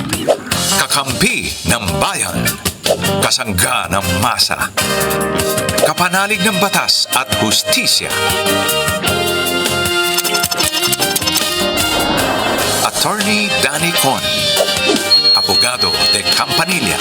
Kakampi ng bayan. Kasangga ng masa. Kapanalig ng batas at hustisya. Attorney Danny Con. Abogado de Campanilla.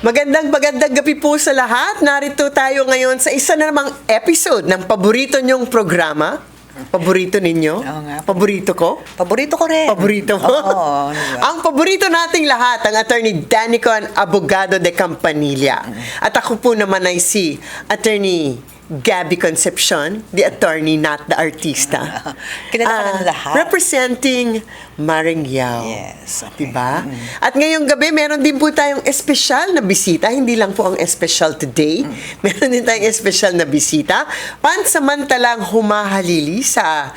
Magandang gabi po sa lahat. Narito tayo ngayon sa isa na namang episode ng paborito nyong programa. Paborito ninyo? Oo nga. Paborito ko? Paborito ko rin. Paborito mo? Oo. Diba? Ang paborito nating lahat, ang Attorney Danny Con, Abogado de Campanilla. At ako po naman ay si Attorney Gabby Concepcion, the attorney, not the artista. Kilala ka ng lahat. Representing Maring Yao. Yes, okay. Diba? At ngayong gabi, meron din po tayong espesyal na bisita. Hindi lang po ang espesyal today. Meron din tayong espesyal na bisita. Pansamantalang humahalili sa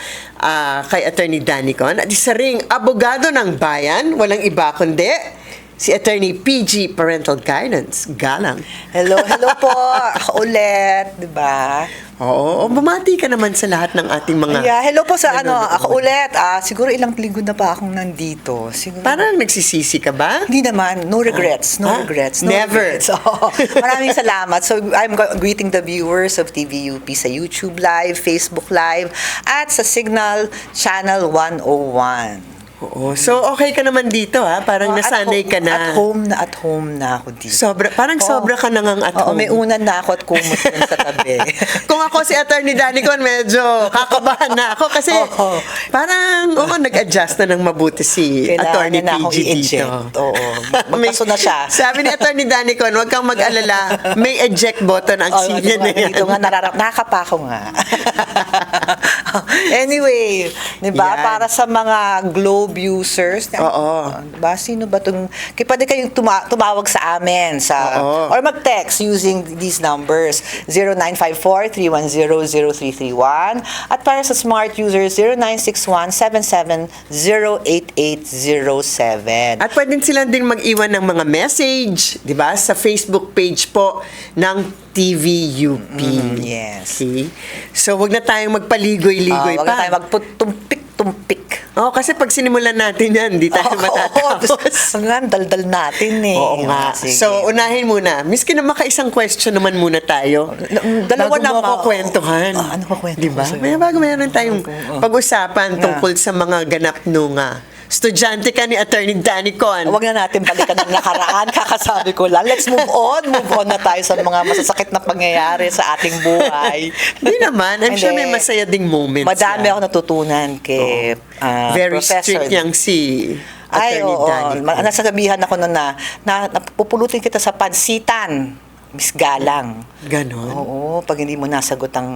kay Attorney Danny Con. At isa ring abogado ng bayan. Walang iba kundi si Attorney PG Parental Guidance, Galang. Hello po. Ako ulit, di ba? Oo, bumati ka naman sa lahat ng ating mga... Yeah, hello po sa nanonood. ako ulit. Siguro ilang linggo na pa akong nandito. Siguro, Parang nagsisisi ka ba? hindi naman, no regrets, no regrets. No Never. regrets. Oo. Maraming salamat. So, I'm greeting the viewers of TVUP sa YouTube Live, Facebook Live, at sa Signal Channel 101. Oo. So, okay ka naman dito, ha? Parang nasanay ka na. At home na ako dito. Parang sobra ka na ngang at Oo, home. may unan na ako at kumot dun sa tabi. Kung ako si Attorney Danny Con, medyo kakabahan na ako kasi Oo. parang, nag-adjust na ng mabuti si Kailangan Attorney na akong PG dito. i-eject. Oo. Magpaso na siya. Sabi ni Attorney Danny Con, huwag kang mag-alala, may eject button ang silya na yan. Dito nga, nakakapa ko nga. Anyway, di ba, Yan. para sa mga Globe users, Oo. diba, sino ba itong, pwede kayong tumawag sa amin, Oo. or mag-text using these numbers, 0954-310-0331, at para sa smart users, 0961-77-08807. At pwede silang din mag-iwan ng mga message, di ba, sa Facebook page po ng TVUP. Yes. Okay? So, wag na tayong magpaligoy-ligoy Wag na pa. tayo magtumpik-tumpik. Oo, kasi pag sinimulan natin yan, hindi tayo matatapos. Ang daldal natin eh. Oo nga. Sige. So, unahin muna. Miski na makaisang question naman muna tayo. Dalawa bago na mo ako kwentuhan. ano ba kwento Di ba? ko sa'yo? Bago meron tayong pag-usapan tungkol sa mga ganap nung estudyante ka ni Attorney Danny Con. Huwag na natin balikan ng nakaraan. Kakasabi ko lang. Let's move on. Move on na tayo sa mga masasakit na pangyayari sa ating buhay. Hindi naman. I'm sure may masaya ding moments. Madami yan. ako natutunan kay Very Professor. strict yang si Ay, Attorney oo. Danny Con. Nasasabihan ako nun na napupulutin kita sa pansitan. Miss Galang. Ganon. Oo, pag hindi mo nasagot ang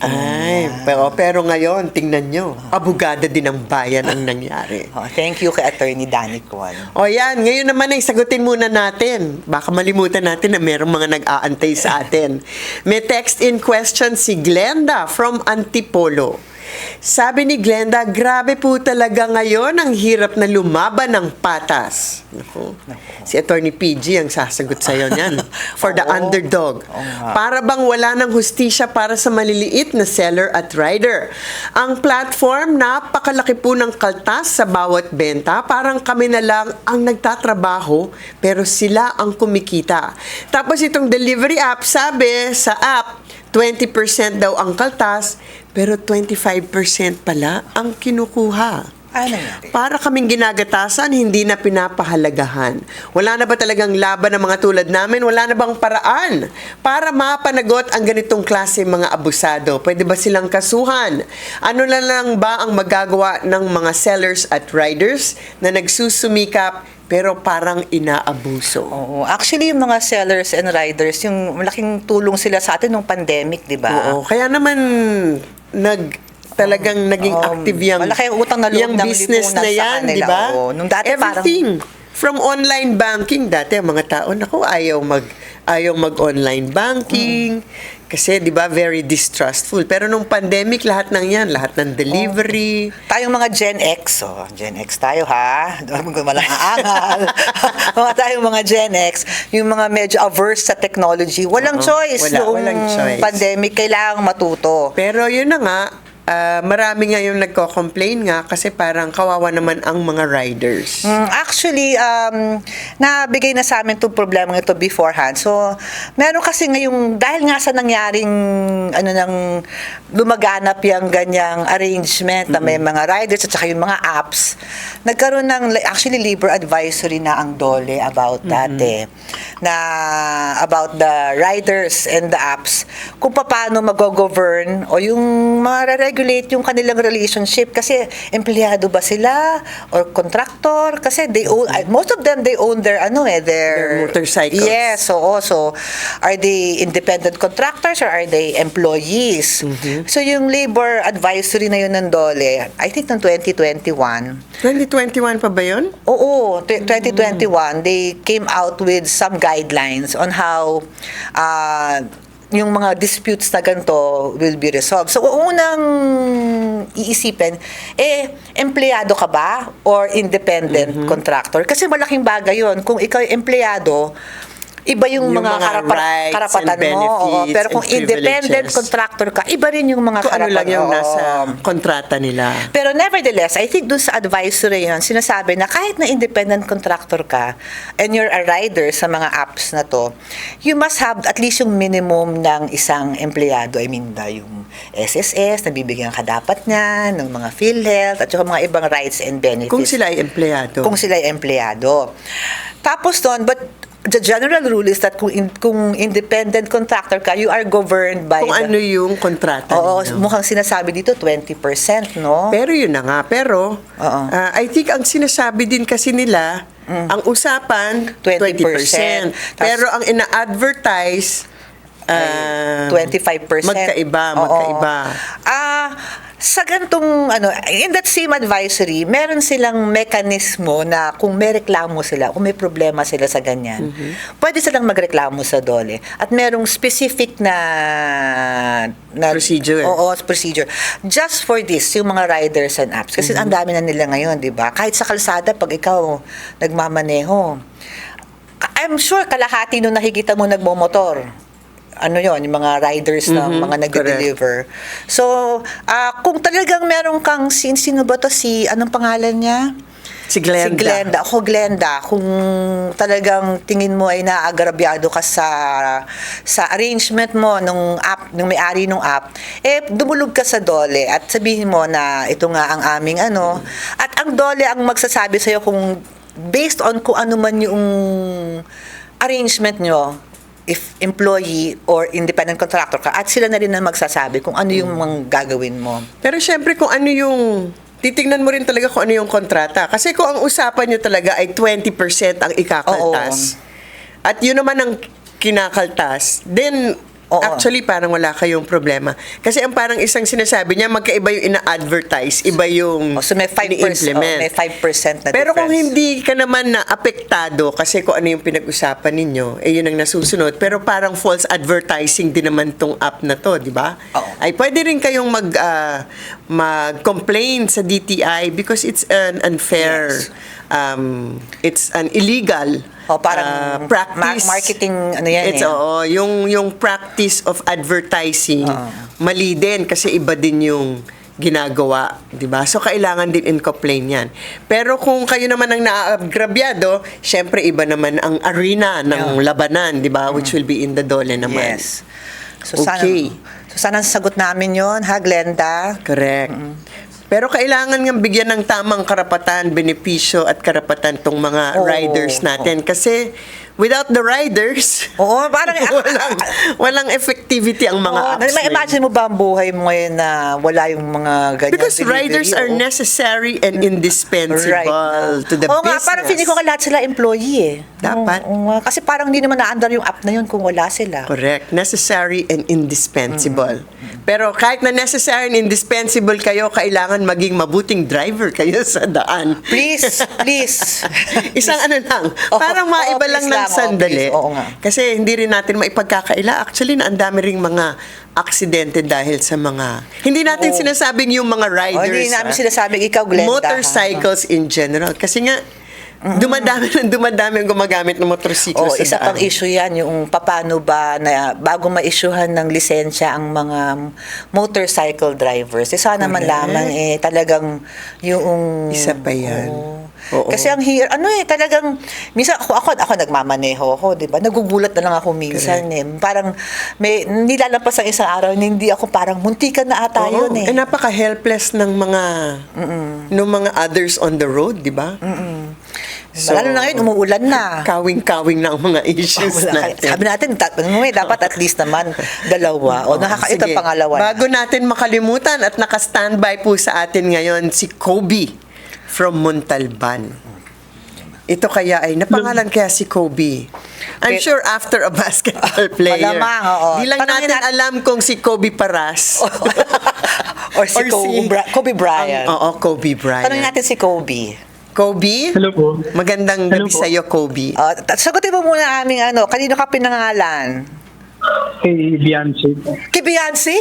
Ay, pero ngayon, tingnan nyo. Abogada din ng bayan ang nangyari. Thank you kay Attorney Danny Con. O yan, ngayon naman ay sagutin muna natin. Baka malimutan natin na merong mga nag-aantay sa atin. May text in question si Glenda from Antipolo. Sabi ni Glenda, grabe po talaga ngayon ang hirap na lumaban ng patas. Naku. Si Attorney PG ang sasagot sa'yo niyan. For the Oo. underdog. Oo nga. Para bang wala ng hustisya para sa maliliit na seller at rider. Ang platform, napakalaki po ng kaltas sa bawat benta. Parang kami na lang ang nagtatrabaho, pero sila ang kumikita. Tapos itong delivery app, sabi sa app, 20% daw ang kaltas, pero 25% pala ang kinukuha. Ano nangyari? Para kaming ginagatasan, hindi na pinapahalagahan. Wala na ba talagang laban ng mga tulad namin? Wala na bang paraan para mapanagot ang ganitong klase mga abusado? Pwede ba silang kasuhan? Ano na lang ba ang magagawa ng mga sellers at riders na nagsusumikap pero parang inaabuso? Oo. Actually, yung mga sellers and riders, yung malaking tulong sila sa atin nung pandemic, di ba? Oo, kaya naman talagang naging active yung malaki ang utang na loob yung ng business lipunan na sa yan, kanila. di ba? Oo. Nung dati Everything. From online banking, dati ang mga tao, naku, ayaw mag-online banking. Kasi, di ba, very distrustful. Pero nung pandemic, lahat ng yan, lahat ng delivery. Tayong mga Gen X, Gen X tayo ha, walang aangal. Tayong mga Gen X, yung mga medyo averse sa technology, walang choice. Walang choice. Pandemic, kailangang matuto. Pero yun na nga, marami ngayon nagko-complain nga kasi parang kawawa naman ang mga riders. Actually, nabigay na sa amin itong problema ito beforehand. So, meron kasi ngayong, dahil nga sa nangyaring, nang lumaganap yung ganyang arrangement na may mga riders at saka yung mga apps, nagkaroon ng, actually, labor advisory na ang DOLE about that na about the riders and the apps, kung paano mag-govern o yung ma-regulate yung kanilang relationship kasi empleyado ba sila or contractor kasi they own, most of them they own their Their motorcycles. Yes, so are they independent contractors or are they employees? So yung labor advisory na yun ng DOLE, I think ng 2021. 2021 pa ba yun? Oo, 2021, they came out with some guidelines on how yung mga disputes na ganito will be resolved. So, unang iisipin, empleyado ka ba or independent contractor? Kasi malaking bagay yun. Kung ikaw ay empleyado, iba yung mga rights karapatan and mo. benefits Pero kung and independent privileges. contractor ka, iba rin yung mga Kung ano karapatan. lang yung Oo. nasa kontrata nila. Pero nevertheless, I think dun sa advisory yun, sinasabi na kahit na independent contractor ka and you're a rider sa mga apps na to, you must have at least yung minimum ng isang empleyado. I mean, yung SSS, nabibigyan ka dapat niyan, ng mga PhilHealth, at saka mga ibang rights and benefits. Kung sila ay empleyado. Kung sila ay empleyado. Tapos doon, but the general rule is that kung independent contractor ka, you are governed by Kung ano yung kontrata Oo, ninyo. mukhang sinasabi dito 20%, no? Pero yun na nga. Pero, Oo. I think ang sinasabi din kasi nila, ang usapan, 20%. 20%. Pero ang ina-advertise, 25%. magkaiba. Sa gantong, in that same advisory, meron silang mekanismo na kung may reklamo sila, kung may problema sila sa ganyan, pwede silang magreklamo sa DOLE. At merong specific na Procedure. Oo, procedure. Just for this, yung mga riders and apps. Kasi ang dami na nila ngayon, di ba? Kahit sa kalsada, pag ikaw nagmamaneho, I'm sure kalahati nung nakikita mo nagmomotor. Yung mga riders na mga nag-deliver. So, kung talagang meron kang, sino ba to? anong pangalan niya? Si Glenda. Si Glenda. Ako, Glenda, kung talagang tingin mo ay naagrabyado ka sa arrangement mo nung app, nung may-ari nung app, dumulog ka sa DOLE at sabihin mo na ito nga ang aming at ang DOLE ang magsasabi sa'yo kung based on kung ano man yung arrangement nyo, if employee or independent contractor ka, at sila na rin ang magsasabi kung ano yung mga gagawin mo. Pero syempre kung ano yung, titingnan mo rin talaga kung ano yung kontrata. Kasi kung ang usapan nyo talaga ay 20% ang ikakaltas, at yun naman ang kinakaltas, then actually parang wala kayong problema. Kasi ang parang isang sinasabi niya, magkaiba yung ina-advertise, iba yung So may 5%, ini-implement. may 5% na Pero kung difference. hindi ka naman na apektado kasi kung ano yung pinag-usapan ninyo, yun ang nasusunod. Pero parang false advertising din naman tong app na to, di ba? Oo. Ay pwede rin kayong mag-complain sa DTI because it's an unfair, Yes. it's an illegal Parang practice. marketing, yan It's, yung practice of advertising, mali din kasi iba din yung ginagawa, di ba? So, kailangan din in-complain yan. Pero kung kayo naman ang naagrabyado, syempre iba naman ang arena ng labanan, di ba? Which will be in the DOLE naman. Yes. So, Okay. sana sagot namin yon, ha, Glenda? Correct. Pero kailangan nga bigyan ng tamang karapatan, benepisyo at karapatan tong mga riders natin. Kasi without the riders, Oo, parang walang effectivity ang mga apps. may imagine mo ba ang buhay mo ngayon na wala yung mga ganyan Because delivery? riders are Oo. necessary and indispensable to the Oo nga, business. parang feeling ko lahat sila employee eh. Dapat. Oo nga, kasi parang hindi naman na-under yung app na yun kung wala sila. Correct. Necessary and indispensable. Pero kahit na necessary and indispensable kayo, kailangan maging mabuting driver kayo sa daan. Please, please. Isang lang, parang maiba please lang ng sandali. please. Oo nga. Kasi hindi rin natin maipagkakaila. Actually, na ang dami ring mga aksidente dahil sa mga... Hindi natin sinasabing yung mga riders. Hindi namin sinasabing ikaw, Glenda. Motorcycles in general. Kasi nga, Dumadami ang gumagamit ng motorsiklo sa Isa daan. pang issue yan, yung paano ba na bago ma-issuehan ng lisensya ang mga motorcycle drivers. Sana man Correct. lamang talagang yung... Isa pa yan. Oo. Kasi ang talagang, minsan ako nagmamaneho ako, di ba? Nagugulat na lang ako minsan Parang nilalampas ang isang araw, hindi ako parang muntikan na ata Oo. yun Napaka-helpless ng mga others on the road, di ba? Lalo na ngayon, umuulan na. Kawing-kawing na ang mga issues natin. Sabi natin, dapat at least naman dalawa. Ito Sige. pangalawa na. Bago natin makalimutan at naka-standby po sa atin ngayon si Kobe from Montalban. Ito kaya ay napangalan kaya si Kobe. I'm sure after a basketball player. Malamang, oo. Di lang Tanungin natin alam kung si Kobe Paras. Or si Kobe Bryant. Kobe Bryant. Tanungin natin si Kobe. Kobe? Hello po. Magandang gabi Hello po. sa'yo, Kobe. Sagutin mo muna aming kanino ka pinangalan? Kay Beyonce po. Kay Beyonce?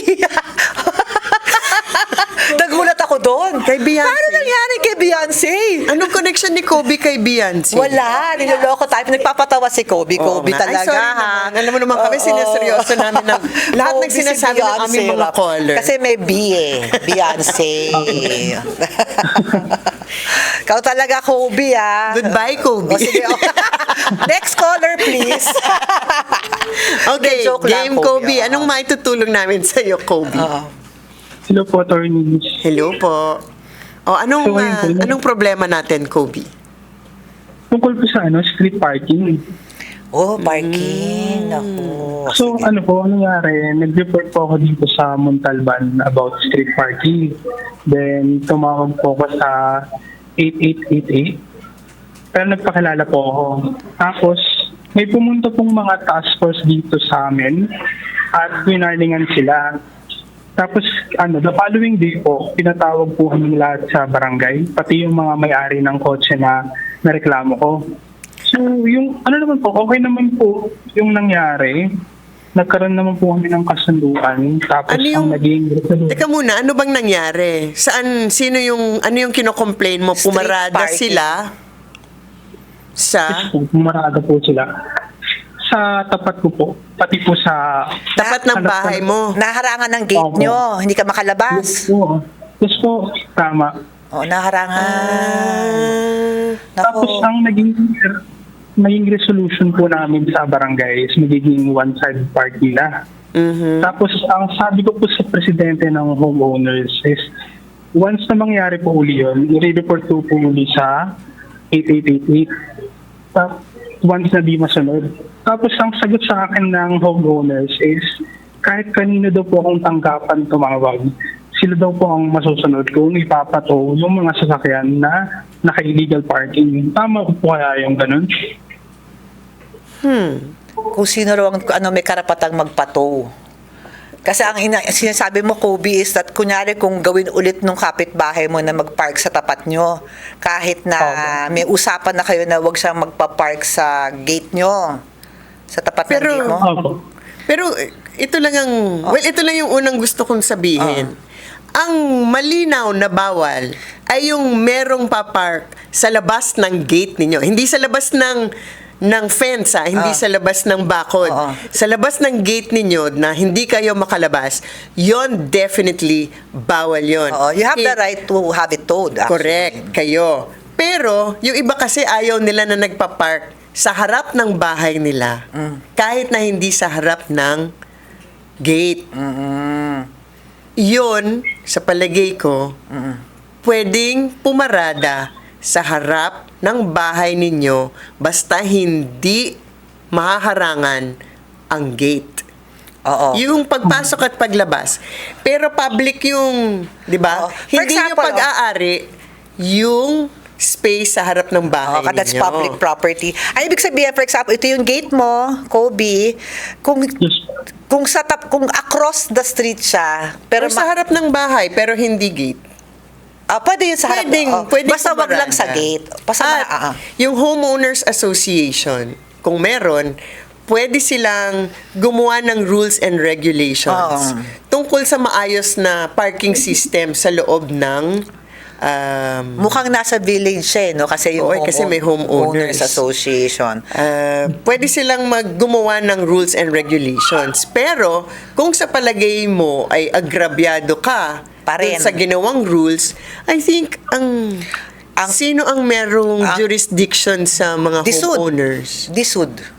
Nagulat ako doon. Kay Beyonce? Paano nangyari kay Beyonce? Anong connection ni Kobe kay Beyonce? Wala, niloloko tayo. Nagpapatawa si Kobe. Oo Kobe nga. Ay, talaga, sorry ha? naman. Alam mo naman kami, sineseryoso namin ng lahat ng Kobe si sinasabi ng Beyonce, aming mga rap. caller. Kasi may B Beyonce. Ikaw talaga, Kobe, ah. Goodbye, Kobe. Sige, next caller, please. Okay, Hindi, joke lang, game Kobe. oo. Anong maitutulong namin sa iyo, Kobe? Hello po, attorneys. Hello po. Anong So, ayun po. anong problema natin, Kobe? Tungkol po sa street parking. Parking. Ako. So, po, nangyari, nag-report po ako dito sa Montalban about street parking. Then, tumawag po ako sa 8888. Pero nagpakilala po ako. Tapos, may pumunta pong mga task force dito sa amin at winarningan sila. Tapos, the following day po, pinatawag po kami lahat sa barangay, pati yung mga may-ari ng kotse na nareklamo ko. So, yung, naman po, okay naman po yung nangyari. Nagkaroon naman po kami ng kasunduan. Tapos, Ano yung- ang naging resolution. Teka muna, ano bang nangyari? Ano yung kino-complain mo? Street Pumarada parking. sila sa Maraga po sila. Sa tapat ko po, pati po sa... tapat ng bahay mo. Naharangan ng gate Opo. nyo. Hindi ka makalabas. Yes po, tama. Naharangan. Tapos Nako. ang naging resolution po namin sa barangay is magiging one-side party na. Tapos ang sabi ko po sa presidente ng homeowners is once na mangyari po uli yun, i-report po uli sa 8888. Once na di masunod. Tapos ang sagot sa akin ng homeowners is kahit kanino daw po akong tanggapan tumawag, sila daw po ang masusunod kung ipapato yung mga sasakyan na naka-illegal parking. Tama po kaya yung ganun? Kung sino raw ang may karapatang magpato. Kasi ang sinasabi mo, Kobe, is that kunyari kung gawin ulit nung kapitbahay mo na mag-park sa tapat nyo, kahit na may usapan na kayo na wag siyang magpa-park sa gate nyo, sa tapat ng gate mo. Opo. Pero ito lang ito lang yung unang gusto kong sabihin. Ang malinaw na bawal ay yung merong papark sa labas ng gate ninyo. Hindi sa labas ng fence, hindi sa labas ng bakod. Oo. Sa labas ng gate ninyo na hindi kayo makalabas, yon definitely bawal yon. You have the right to have it towed. Actually. Correct, kayo. Pero, yung iba kasi ayaw nila na nagpa-park sa harap ng bahay nila. Kahit na hindi sa harap ng gate. Yun, sa palagay ko, pwedeng pumarada sa harap ng bahay ninyo basta hindi mahaharangan ang gate. Oo. Yung pagpasok at paglabas. Pero public yung, di ba? Oo. For Hindi yung example, pag-aari, yung space sa harap ng bahay ninyo. That's public property. Ay, ibig sabihin, for example, ito yung gate mo, Kobe, Yes. kung across the street siya, Pero pero sa harap ng bahay, pero hindi gate. pwede yun sa harap. Pwedeng Basta wag lang sa pumarada. gate. Basta At yung Homeowners Association, kung meron, pwede silang gumawa ng rules and regulations tungkol sa maayos na parking system sa loob ng Mukhang nasa village siya, no? Kasi yung Oo, kasi may homeowners. Association. Pwede silang maggumawa ng rules and regulations. Pero, kung sa palagay mo ay agrabyado ka Pa rin. dun sa ginawang rules, I think sino ang merong jurisdiction sa mga homeowners? DSUD.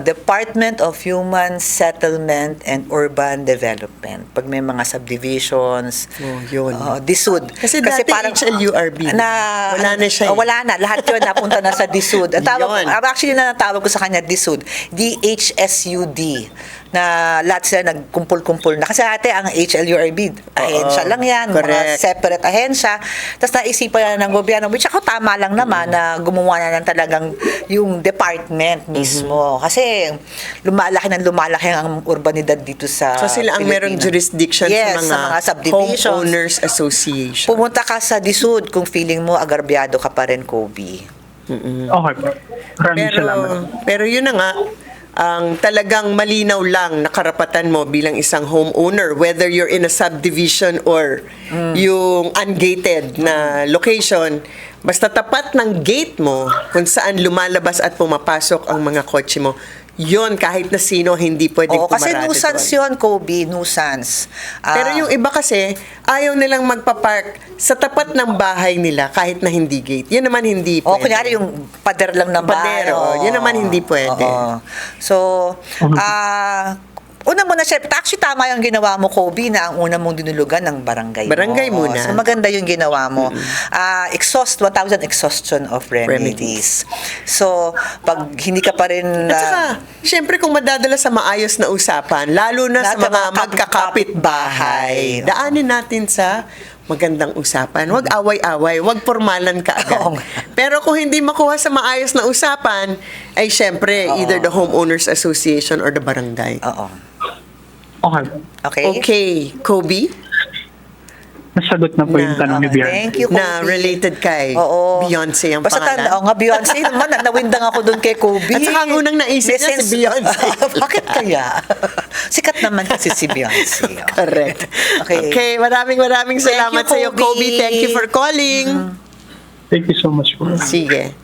Department of Human Settlement and Urban Development. Pag may mga subdivisions. Oh, yun. DSUD. Kasi dati HLURB. Wala na siya. Wala na. Lahat yun napunta na sa DSUD. Yun. Actually, natawag ko sa kanya DSUD. DHSUD. Na lahat sila nagkumpul-kumpul na. Kasi ate, ang HLURB, ahensya lang yan. Mga Correct. separate ahensya. Tapos naisipan na ng gobyerno, which ako tama lang naman na gumawa na ng talagang yung department mismo. Kasi lumalaki ang urbanidad dito sa So sila ang merong Pilipinas. jurisdiction Yes, sa sa mga mga subdivisions. homeowners association. Pumunta ka sa DSUD kung feeling mo agarbyado ka pa rin, Kobe. Okay po. Maraming salamat. Pero yun na nga, ang talagang malinaw lang na karapatan mo bilang isang homeowner, whether you're in a subdivision or yung ungated na location, basta tapat ng gate mo kung saan lumalabas at pumapasok ang mga kotse mo, yon kahit na sino hindi pwedeng Oo, kasi pumarada nuisance doon. yun, Kobe, nuisance. Pero yung iba kasi, ayaw nilang magpapark sa tapat ng bahay nila kahit na hindi gate. Yun naman hindi pwede. kunyari yung pader lang ng bahay. Pader, yun naman hindi pwede. Oo. So, una muna siya, actually tama yung ginawa mo, Kobe, na ang una mong dinulugan ng barangay mo. Barangay muna. So, maganda yung ginawa mo. 1,000 exhaustion of remedies. So, pag hindi ka pa rin... At saka, syempre kung madadala sa maayos na usapan, lalo na sa Lahat ng mga mga magkakapit-bahay, daanin natin sa magandang usapan. Huwag away-away, huwag formalan ka Oo agad. nga. Pero kung hindi makuha sa maayos na usapan, ay syempre, either the homeowners association or the barangay. Oo. Okay. Okay? Okay, Kobe, Nasagot na po yung tanong ni Bjorn. Thank you, Kobe. na related kay Oo. Beyonce ang Basta pangalan. tanda, nga, Beyonce naman, nawindang ako doon kay Kobe. At saka ang unang naisip niya si Beyonce. Bakit kaya? Sikat naman kasi si Beyonce. Correct. Okay. Okay, maraming salamat you, sa iyo, Kobe. Kobe. Thank you for calling. Thank you so much po. Sige.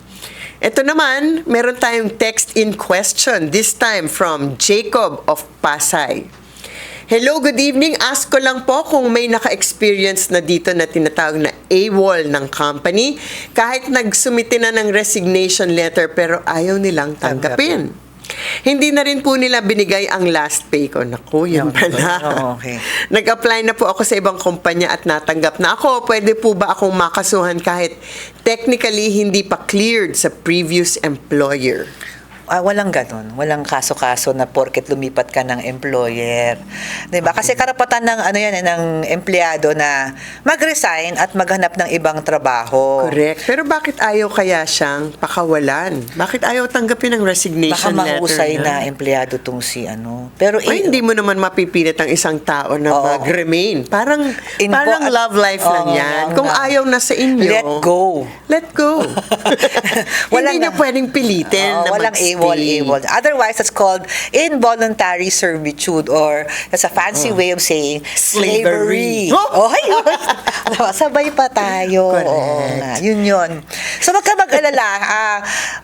Ito naman, meron tayong text in question, this time from Jacob of Pasay. Hello, good evening. Ask ko lang po kung may naka-experience na dito na tinatawag na AWOL ng company kahit nagsumite na ng resignation letter pero ayaw nilang tanggapin. Hindi na rin po nila binigay ang last pay ko. Naku, yun pala. Okay. Nag-apply na po ako sa ibang kumpanya at natanggap na ako. Pwede po ba akong makasuhan kahit technically hindi pa cleared sa previous employer? Walang ganun. Walang kaso-kaso na porket lumipat ka ng employer. 'Di ba? Kasi karapatan ng ng empleyado na mag-resign at maghanap ng ibang trabaho. Correct. Pero bakit ayaw kaya siyang pakawalan? Bakit ayaw tanggapin ang Baka resignation letter mahusay niya? na empleyado tong si Pero Ay, hindi mo naman mapipilit ang isang tao na Oo. mag-remain. Parang Invo- love life lang Oo, yan. nga, Kung nga. ayaw na sa inyo, Let go. Let go. Walang- Hindi niyo pwedeng pilitin na walang magstay. AWOL. Otherwise, it's called involuntary servitude or that's a fancy way of saying slavery. Oh! Ay, sabay pa tayo. Correct. Oo nga, yun. So, wag ka mag-alala.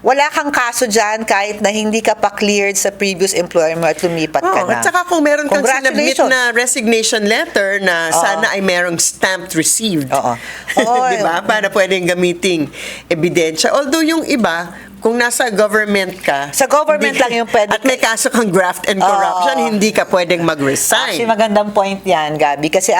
Wala kang kaso dyan kahit na hindi ka pa cleared sa previous employer mo at lumipat ka na. At saka kung meron kang sinabmit Congratulations. na resignation letter na sana ay merong stamped received. Oo. Di ba? Para pwedeng gamiting ebidensya. Although yung iba, kung nasa government ka, Sa government hindi- lang yung pwede- At may kaso kang graft and corruption, hindi ka pwedeng mag-resign. Actually, magandang point yan, Gabi. Kasi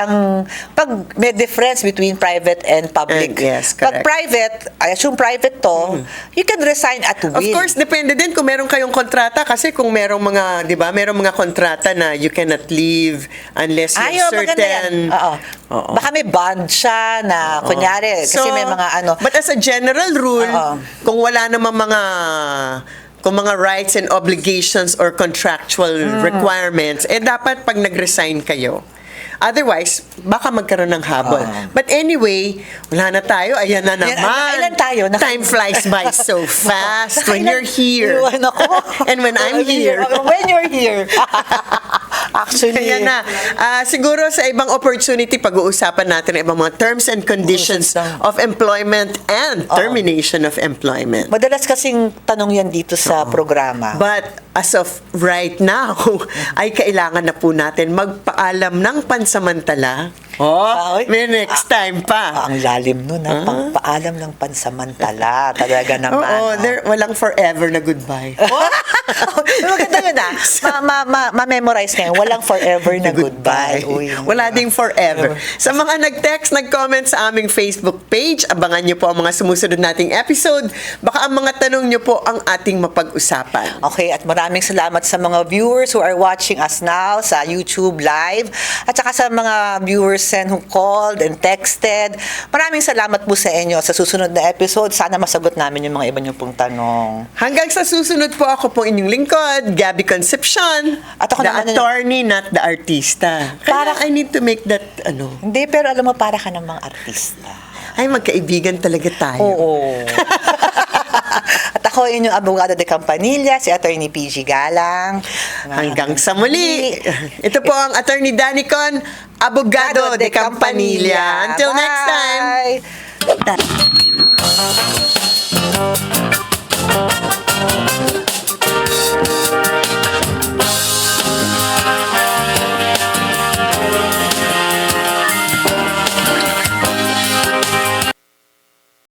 pag may difference between private and public. Yes, Pag correct. private, I assume private to, you can resign at will. Of course, depende din kung meron kayong kontrata kasi kung merong mga, 'di ba, merong mga kontrata na you cannot leave unless you're Maganda yan. certain. Oo. Oo. Baka may bond siya na, kunyari, kasi may mga But as a general rule, Oo. kung wala namang kung mga rights and obligations or contractual requirements, dapat pag nag-resign kayo. Otherwise, baka magkaroon ng habol. But anyway, wala na tayo. Ayan na naman. nakailan tayo? Time flies by so fast when you're here. Iwan ako. And when I'm here. When you're here. Actually, Kaya na, siguro sa ibang opportunity, pag-uusapan natin ang ibang mga terms and conditions of employment and termination of employment. madalas kasing tanong yan dito sa programa. But as of right now, ay kailangan na po natin magpaalam ng pansamantala. Ay. May next time pa. Ang lalim nun, pagpaalam ng pansamantala. Talaga naman. Oo, walang forever na goodbye. Maganda yun Ma-memorize na yun. Walang forever na goodbye. Uy, Wala ding forever. Sa mga nag-text, nag-comment sa aming Facebook page, abangan nyo po ang mga sumusunod nating episode. Baka ang mga tanong nyo po ang ating mapag-usapan. Okay, at maraming salamat sa mga viewers who are watching us now sa YouTube Live at saka sa mga viewers who called and texted. Maraming salamat po sa inyo. Sa susunod na episode, sana masagot namin yung mga iba nyo pong tanong. Hanggang sa susunod po, ako po inyong lingkod, Gabby Concepcion. At ako the naman attorney, not the artista. Kaya I need to make that, Hindi, pero alam mo, para ka namang artista. ay magkaibigan talaga tayo. Oo. At ako inyong abogado de Campanilla, si Attorney PG Galang. Hanggang sa muli. Ito po ang Attorney Danicon, Abogado de Campanilla. Until next time. Bye.